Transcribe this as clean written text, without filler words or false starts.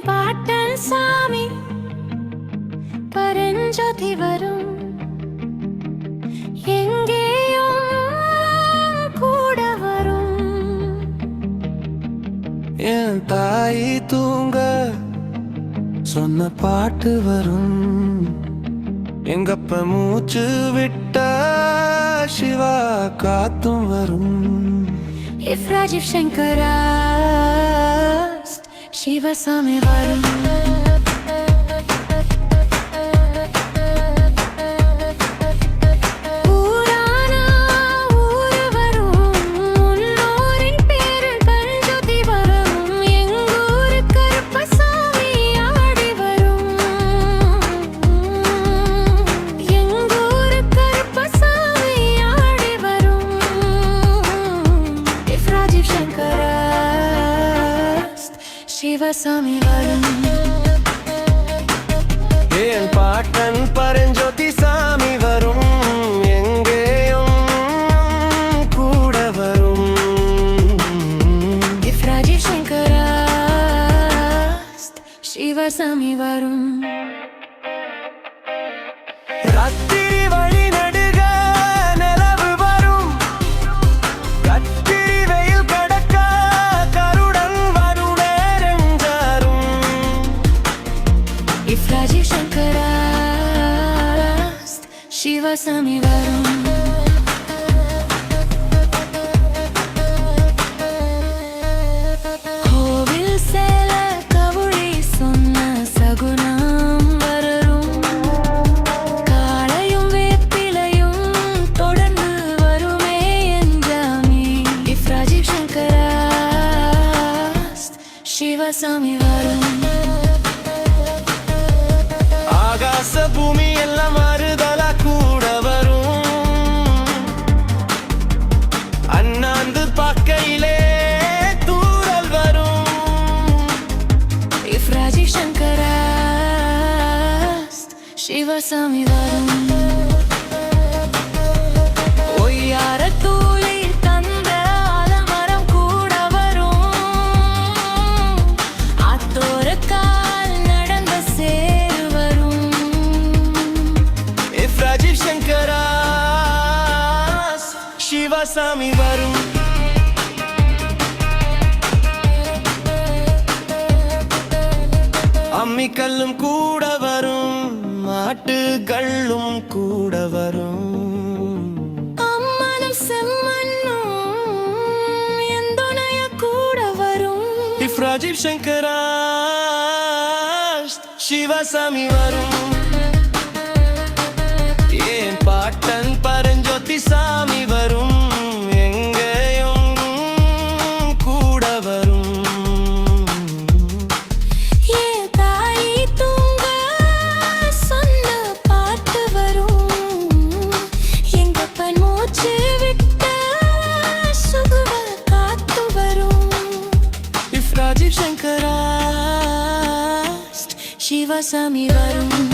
பாட்டன் சாமி பரஞ்சோதி வரும் எங்கேயும் கூட வரும். என் தாய் தூங்க சொன்ன பாட்டு வரும். எங்கப்ப மூச்சு விட்ட சிவா காத்தும் வரும். If Rajiv Shankara சிவசாமி வரும். சிவசாமி வரும். என் பாட்டன் பரஞ்சோதி சாமி வரும். எங்கேயும் கூட வரும். If Rajiv Shankara சிவசாமி வரும். ராத்திரி வழி நடுக நிலவு வரும். கத்திரி வெயில் கடக்க கருடன் வருடேரெஞ்சாரும். If Rajiv Shankara சிவசாமி வரும். கோவில் சேல கவுளி சொன்ன சகுனம் வரும். காளையும் வேப்பிலையும் தொடர்ந்து வருமே என்றாமே. If Rajiv Shankara சிவசாமி வரும். ஆகாச பூமி எல்லாம் மாறுதலா கூட வரும். அண்ணாந்து பார்க்கையிலே தூரல் வரும். If Rajiv Shankara சிவசாமி வரும். ஒய்யார தூளி தந்த ஆலமரம் கூட வரும். அத்தோர கால் நடந்த சேர் வரும். If Rajiv Shankara சிவசாமி வரும். அம்மிக்கல்லும் கூட வரும். மாட்டுக்கல்லும் கூட வரும். அம்மனும் செம்மண்ணும் எந்தனைய கூட வரும். If Rajiv Shankara சிவசாமி வரும். என் பாட்டன் பரஞ்சோதி சாமி வரும். எங்கேயும் கூட வரும். என் தாய் தூங்க சொன்ன பாட்டு வரும். எங்கப்பன் மூச்சு விட்ட சுகுவ காத்து வரும். If Rajiv Shankara சிவசாமி வரும்.